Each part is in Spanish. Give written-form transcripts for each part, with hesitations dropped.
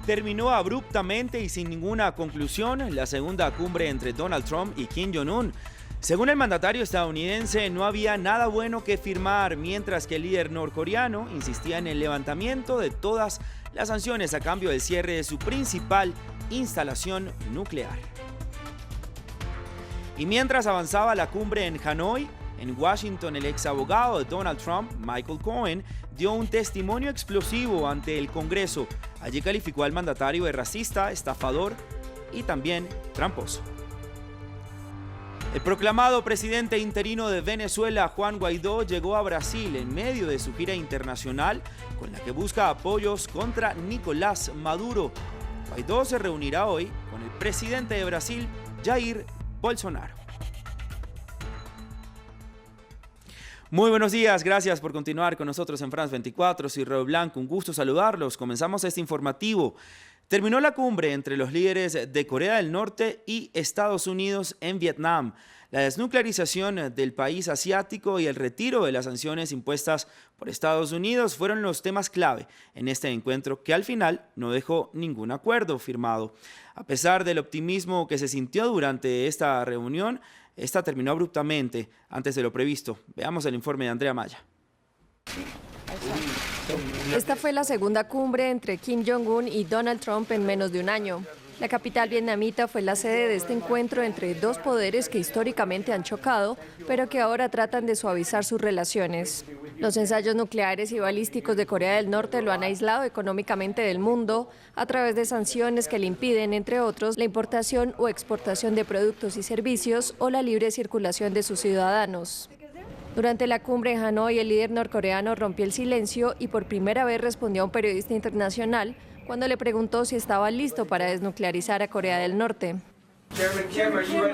terminó abruptamente y sin ninguna conclusión la segunda cumbre entre Donald Trump y Kim Jong-un. Según el mandatario estadounidense, no había nada bueno que firmar, mientras que el líder norcoreano insistía en el levantamiento de todas las sanciones a cambio del cierre de su principal instalación nuclear. Y mientras avanzaba la cumbre en Hanoi, en Washington, el ex abogado de Donald Trump, Michael Cohen, dio un testimonio explosivo ante el Congreso. Allí calificó al mandatario de racista, estafador y también tramposo. El proclamado presidente interino de Venezuela, Juan Guaidó, llegó a Brasil en medio de su gira internacional con la que busca apoyos contra Nicolás Maduro. Guaidó se reunirá hoy con el presidente de Brasil, Jair Bolsonaro. Muy buenos días, gracias por continuar con nosotros en France 24. Soy Raúl Blanco, un gusto saludarlos. Comenzamos este informativo. Terminó la cumbre entre los líderes de Corea del Norte y Estados Unidos en Vietnam. La desnuclearización del país asiático y el retiro de las sanciones impuestas por Estados Unidos fueron los temas clave en este encuentro que al final no dejó ningún acuerdo firmado. A pesar del optimismo que se sintió durante esta reunión, esta terminó abruptamente antes de lo previsto. Veamos el informe de Andrea Maya. Esta fue la segunda cumbre entre Kim Jong-un y Donald Trump en menos de un año. La capital vietnamita fue la sede de este encuentro entre dos poderes que históricamente han chocado, pero que ahora tratan de suavizar sus relaciones. Los ensayos nucleares y balísticos de Corea del Norte lo han aislado económicamente del mundo a través de sanciones que le impiden, entre otros, la importación o exportación de productos y servicios o la libre circulación de sus ciudadanos. Durante la cumbre en Hanoi, el líder norcoreano rompió el silencio y por primera vez respondió a un periodista internacional cuando le preguntó si estaba listo para desnuclearizar a Corea del Norte.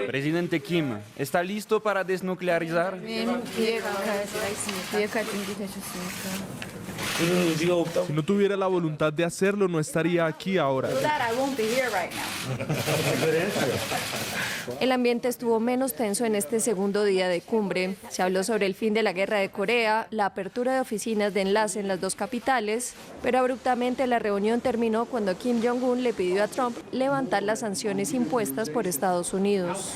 Presidente Kim, ¿está listo para desnuclearizar? Si no tuviera la voluntad de hacerlo, no estaría aquí ahora. El ambiente estuvo menos tenso en este segundo día de cumbre. Se habló sobre el fin de la guerra de Corea, la apertura de oficinas de enlace en las dos capitales, pero abruptamente la reunión terminó cuando Kim Jong-un le pidió a Trump levantar las sanciones impuestas por Estados Unidos.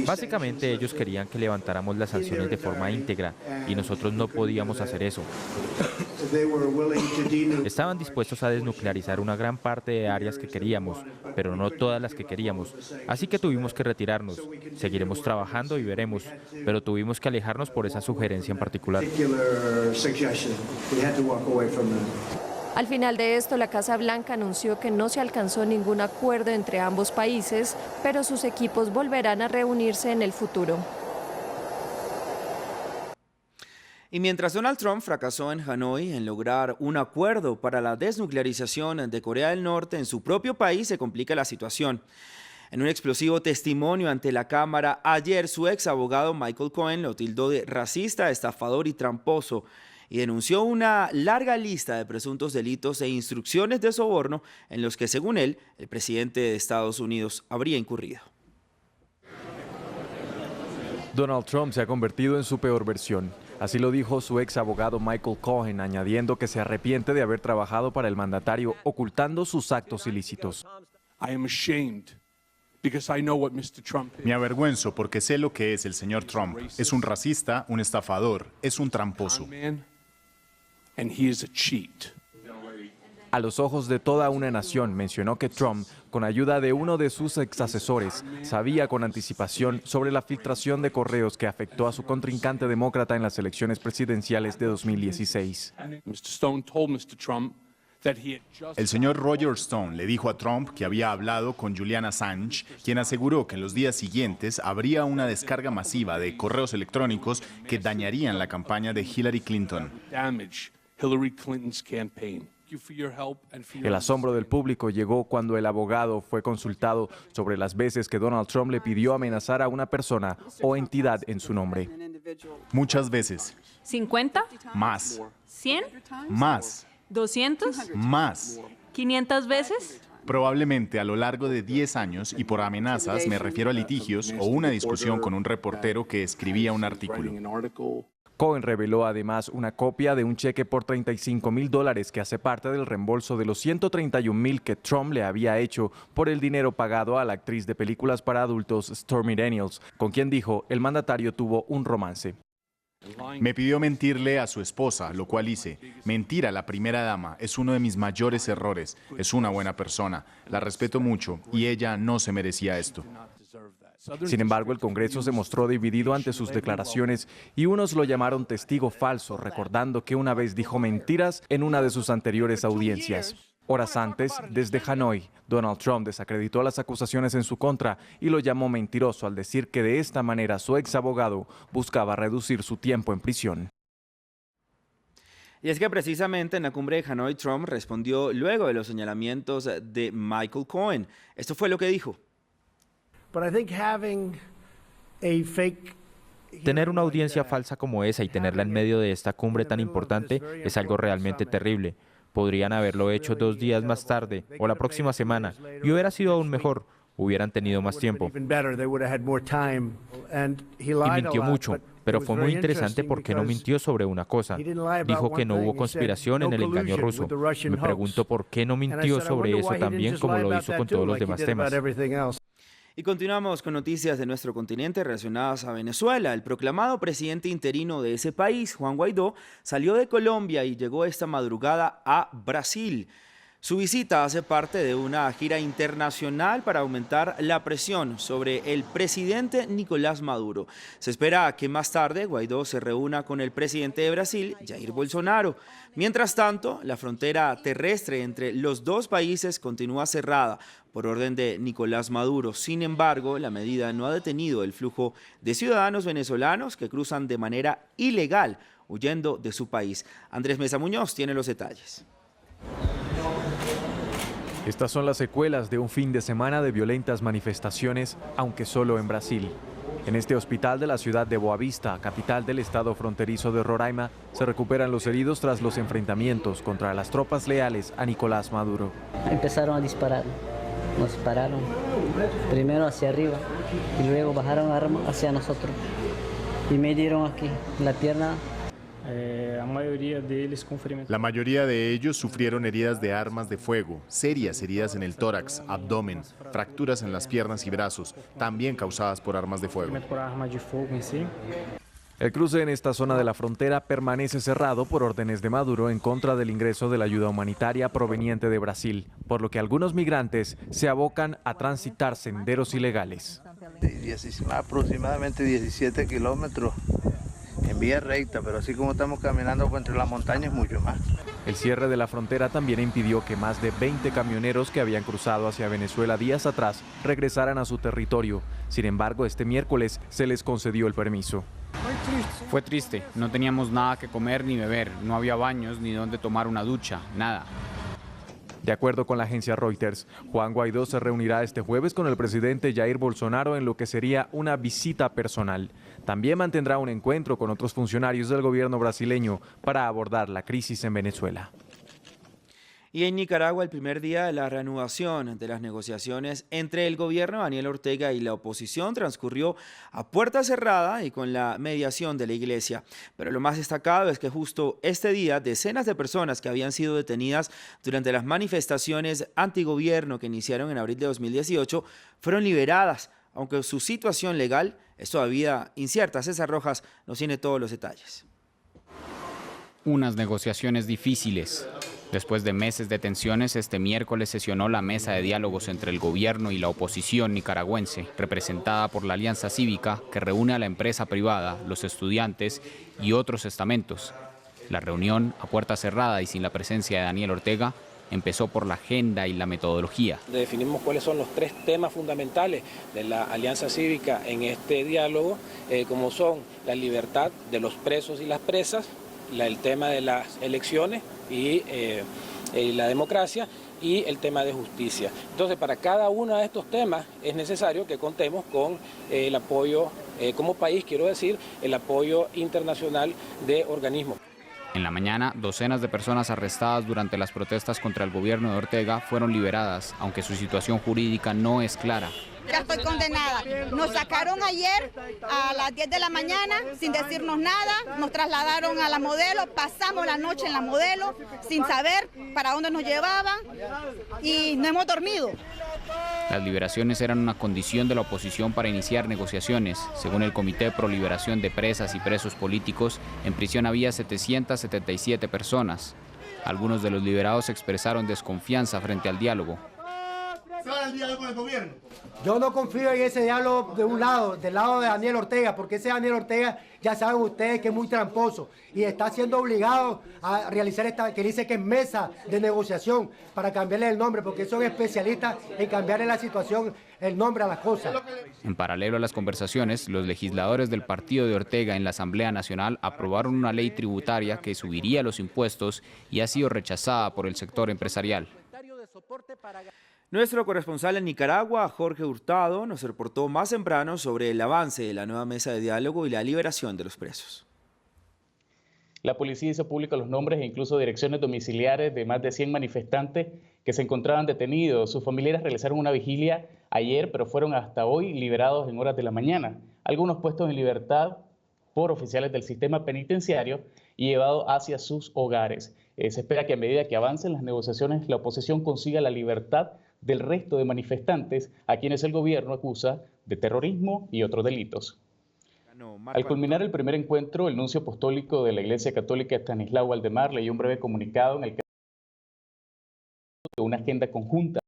Básicamente ellos querían que levantáramos las sanciones de forma íntegra y nosotros no podíamos hacer eso. Estaban dispuestos a desnuclearizar una gran parte de áreas que queríamos, pero no todas las que queríamos. Así que tuvimos que retirarnos. Seguiremos trabajando y veremos, pero tuvimos que alejarnos por esa sugerencia en particular. Al final de esto, la Casa Blanca anunció que no se alcanzó ningún acuerdo entre ambos países, pero sus equipos volverán a reunirse en el futuro. Y mientras Donald Trump fracasó en Hanoi en lograr un acuerdo para la desnuclearización de Corea del Norte, en su propio país se complica la situación. En un explosivo testimonio ante la Cámara ayer, su ex abogado Michael Cohen lo tildó de racista, estafador y tramposo y denunció una larga lista de presuntos delitos e instrucciones de soborno en los que, según él, el presidente de Estados Unidos habría incurrido. Donald Trump se ha convertido en su peor versión. Así lo dijo su ex abogado Michael Cohen, añadiendo que se arrepiente de haber trabajado para el mandatario ocultando sus actos ilícitos. Me avergüenzo porque sé lo que es el señor Trump. Es un racista, un estafador, es un tramposo. A los ojos de toda una nación, mencionó que Trump, con ayuda de uno de sus exasesores, sabía con anticipación sobre la filtración de correos que afectó a su contrincante demócrata en las elecciones presidenciales de 2016. El señor Roger Stone le dijo a Trump que había hablado con Julian Assange, quien aseguró que en los días siguientes habría una descarga masiva de correos electrónicos que dañarían la campaña de Hillary Clinton. El asombro del público llegó cuando el abogado fue consultado sobre las veces que Donald Trump le pidió amenazar a una persona o entidad en su nombre. Muchas veces. ¿50? Más. ¿100? Más. ¿200? Más. ¿500 veces? Probablemente a lo largo de 10 años, y por amenazas me refiero a litigios o una discusión con un reportero que escribía un artículo. Cohen reveló además una copia de un cheque por $35,000 que hace parte del reembolso de los $131,000 que Trump le había hecho por el dinero pagado a la actriz de películas para adultos Stormy Daniels, con quien dijo el mandatario tuvo un romance. Me pidió mentirle a su esposa, lo cual hice. Mentir a la primera dama es uno de mis mayores errores. Es una buena persona, la respeto mucho y ella no se merecía esto. Sin embargo, el Congreso se mostró dividido ante sus declaraciones y unos lo llamaron testigo falso, recordando que una vez dijo mentiras en una de sus anteriores audiencias. Horas antes, desde Hanoi, Donald Trump desacreditó las acusaciones en su contra y lo llamó mentiroso al decir que de esta manera su ex abogado buscaba reducir su tiempo en prisión. Y es que precisamente en la cumbre de Hanoi, Trump respondió luego de los señalamientos de Michael Cohen. Esto fue lo que dijo. Tener una audiencia falsa como esa y tenerla en medio de esta cumbre tan importante es algo realmente terrible. Podrían haberlo hecho 2 días más tarde o la próxima semana y hubiera sido aún mejor. Hubieran tenido más tiempo. Y mintió mucho, pero fue muy interesante porque no mintió sobre una cosa. Dijo que no hubo conspiración en el engaño ruso. Me pregunto por qué no mintió sobre eso también como lo hizo con todos los demás temas. Y continuamos con noticias de nuestro continente relacionadas a Venezuela. El proclamado presidente interino de ese país, Juan Guaidó, salió de Colombia y llegó esta madrugada a Brasil. Su visita hace parte de una gira internacional para aumentar la presión sobre el presidente Nicolás Maduro. Se espera que más tarde Guaidó se reúna con el presidente de Brasil, Jair Bolsonaro. Mientras tanto, la frontera terrestre entre los dos países continúa cerrada por orden de Nicolás Maduro. Sin embargo, la medida no ha detenido el flujo de ciudadanos venezolanos que cruzan de manera ilegal, huyendo de su país. Andrés Mesa Muñoz tiene los detalles. Estas son las secuelas de un fin de semana de violentas manifestaciones, aunque solo en Brasil. En este hospital de la ciudad de Boa Vista, capital del estado fronterizo de Roraima, se recuperan los heridos tras los enfrentamientos contra las tropas leales a Nicolás Maduro. Empezaron a disparar, nos dispararon, primero hacia arriba y luego bajaron armas hacia nosotros y me dieron aquí, en la pierna. La mayoría de ellos sufrieron heridas de armas de fuego, serias heridas en el tórax, abdomen, fracturas en las piernas y brazos, también causadas por armas de fuego. El cruce en esta zona de la frontera permanece cerrado por órdenes de Maduro en contra del ingreso de la ayuda humanitaria proveniente de Brasil, por lo que algunos migrantes se abocan a transitar senderos ilegales. Aproximadamente 17 kilómetros. En vía recta, pero así como estamos caminando entre las montañas, mucho más. El cierre de la frontera también impidió que más de 20 camioneros que habían cruzado hacia Venezuela días atrás regresaran a su territorio. Sin embargo, este miércoles se les concedió el permiso. Fue triste, no teníamos nada que comer ni beber, no había baños ni donde tomar una ducha, nada. De acuerdo con la agencia Reuters, Juan Guaidó se reunirá este jueves con el presidente Jair Bolsonaro en lo que sería una visita personal. También mantendrá un encuentro con otros funcionarios del gobierno brasileño para abordar la crisis en Venezuela. Y en Nicaragua, el primer día de la reanudación de las negociaciones entre el gobierno de Daniel Ortega y la oposición transcurrió a puerta cerrada y con la mediación de la iglesia. Pero lo más destacado es que justo este día, decenas de personas que habían sido detenidas durante las manifestaciones antigobierno que iniciaron en abril de 2018 fueron liberadas, aunque su situación legal es todavía incierta. César Rojas nos tiene todos los detalles. Unas negociaciones difíciles. Después de meses de tensiones, este miércoles sesionó la mesa de diálogos entre el gobierno y la oposición nicaragüense, representada por la Alianza Cívica, que reúne a la empresa privada, los estudiantes y otros estamentos. La reunión, a puerta cerrada y sin la presencia de Daniel Ortega, empezó por la agenda y la metodología. Definimos cuáles son los 3 temas fundamentales de la Alianza Cívica en este diálogo, como son la libertad de los presos y las presas, el tema de las elecciones y la democracia y el tema de justicia. Entonces, para cada uno de estos temas es necesario que contemos con el apoyo, como país, quiero decir, el apoyo internacional de organismos. En la mañana, docenas de personas arrestadas durante las protestas contra el gobierno de Ortega fueron liberadas, aunque su situación jurídica no es clara. Ya estoy condenada. Nos sacaron ayer a las 10 de la mañana sin decirnos nada, nos trasladaron a la Modelo, pasamos la noche en la Modelo sin saber para dónde nos llevaban y no hemos dormido. Las liberaciones eran una condición de la oposición para iniciar negociaciones. Según el Comité Pro Liberación de Presas y Presos Políticos, en prisión había 777 personas. Algunos de los liberados expresaron desconfianza frente al diálogo. Yo no confío en ese diálogo de un lado, del lado de Daniel Ortega, porque ese Daniel Ortega, ya saben ustedes que es muy tramposo y está siendo obligado a realizar esta, que dice que es mesa de negociación para cambiarle el nombre, porque son especialistas en cambiarle la situación, el nombre a las cosas. En paralelo a las conversaciones, los legisladores del partido de Ortega en la Asamblea Nacional aprobaron una ley tributaria que subiría los impuestos y ha sido rechazada por el sector empresarial. Nuestro corresponsal en Nicaragua, Jorge Hurtado, nos reportó más temprano sobre el avance de la nueva mesa de diálogo y la liberación de los presos. La policía hizo públicos los nombres e incluso direcciones domiciliares de más de 100 manifestantes que se encontraban detenidos. Sus familiares realizaron una vigilia ayer, pero fueron hasta hoy liberados en horas de la mañana. Algunos puestos en libertad por oficiales del sistema penitenciario y llevados hacia sus hogares. Se espera que a medida que avancen las negociaciones, la oposición consiga la libertad del resto de manifestantes a quienes el gobierno acusa de terrorismo y otros delitos. Al culminar el primer encuentro, el nuncio apostólico de la Iglesia Católica Estanislao Valdemar leyó un breve comunicado en el que una agenda conjunta.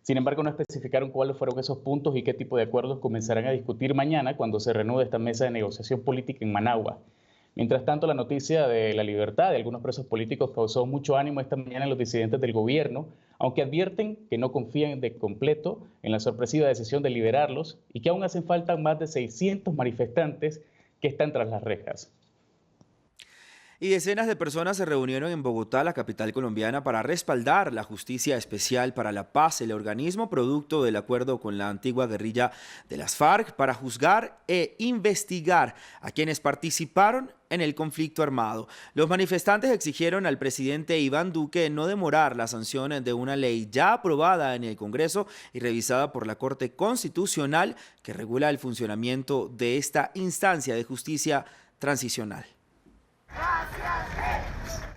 Sin embargo, no especificaron cuáles fueron esos puntos y qué tipo de acuerdos comenzarán a discutir mañana cuando se reanude esta mesa de negociación política en Managua. Mientras tanto, la noticia de la libertad de algunos presos políticos causó mucho ánimo esta mañana en los disidentes del gobierno, aunque advierten que no confían de completo en la sorpresiva decisión de liberarlos y que aún hacen falta más de 600 manifestantes que están tras las rejas. Y decenas de personas se reunieron en Bogotá, la capital colombiana, para respaldar la Justicia Especial para la Paz, el organismo producto del acuerdo con la antigua guerrilla de las FARC para juzgar e investigar a quienes participaron en el conflicto armado. Los manifestantes exigieron al presidente Iván Duque no demorar la sanción de una ley ya aprobada en el Congreso y revisada por la Corte Constitucional que regula el funcionamiento de esta instancia de justicia transicional.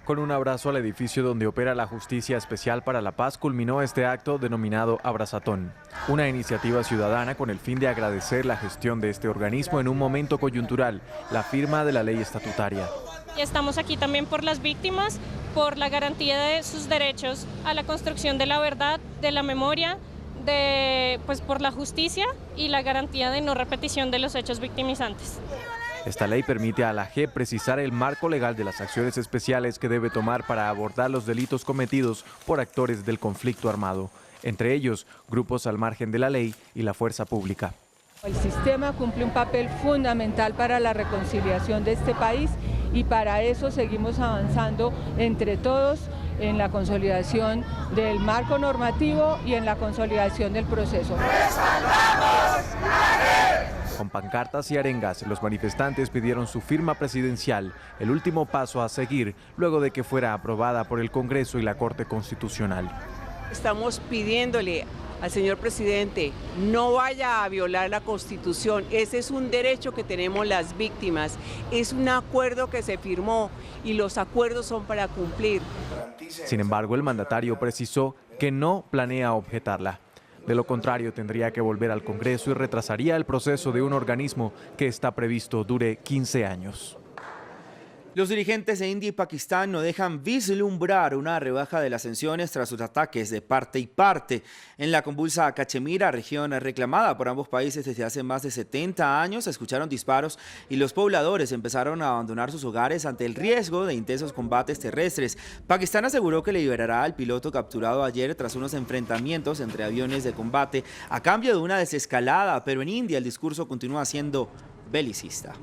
Con un abrazo al edificio donde opera la Justicia Especial para la Paz culminó este acto denominado Abrazatón, una iniciativa ciudadana con el fin de agradecer la gestión de este organismo en un momento coyuntural, la firma de la ley estatutaria. Y estamos aquí también por las víctimas, por la garantía de sus derechos a la construcción de la verdad, de la memoria, por la justicia y la garantía de no repetición de los hechos victimizantes. Esta ley permite a la JEP precisar el marco legal de las acciones especiales que debe tomar para abordar los delitos cometidos por actores del conflicto armado, entre ellos grupos al margen de la ley y la fuerza pública. El sistema cumple un papel fundamental para la reconciliación de este país y para eso seguimos avanzando entre todos en la consolidación del marco normativo y en la consolidación del proceso. Con pancartas y arengas, los manifestantes pidieron su firma presidencial, el último paso a seguir luego de que fuera aprobada por el Congreso y la Corte Constitucional. Estamos pidiéndole al señor presidente, no vaya a violar la Constitución. Ese es un derecho que tenemos las víctimas. Es un acuerdo que se firmó y los acuerdos son para cumplir. Sin embargo, el mandatario precisó que no planea objetarla. De lo contrario, tendría que volver al Congreso y retrasaría el proceso de un organismo que está previsto dure 15 años. Los dirigentes de India y Pakistán no dejan vislumbrar una rebaja de las sanciones tras sus ataques de parte y parte. En la convulsa Cachemira, región reclamada por ambos países desde hace más de 70 años, se escucharon disparos y los pobladores empezaron a abandonar sus hogares ante el riesgo de intensos combates terrestres. Pakistán aseguró que liberará al piloto capturado ayer tras unos enfrentamientos entre aviones de combate a cambio de una desescalada, pero en India el discurso continúa siendo belicista.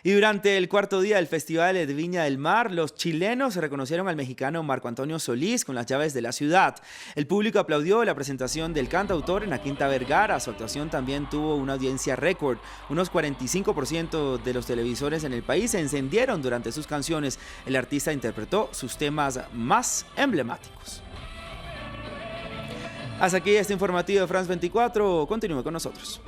Y durante el cuarto día del Festival de Viña del Mar, los chilenos reconocieron al mexicano Marco Antonio Solís con las llaves de la ciudad. El público aplaudió la presentación del cantautor en la Quinta Vergara. Su actuación también tuvo una audiencia récord. Unos 45% de los televisores en el país se encendieron durante sus canciones. El artista interpretó sus temas más emblemáticos. Hasta aquí este informativo de France 24. Continúe con nosotros.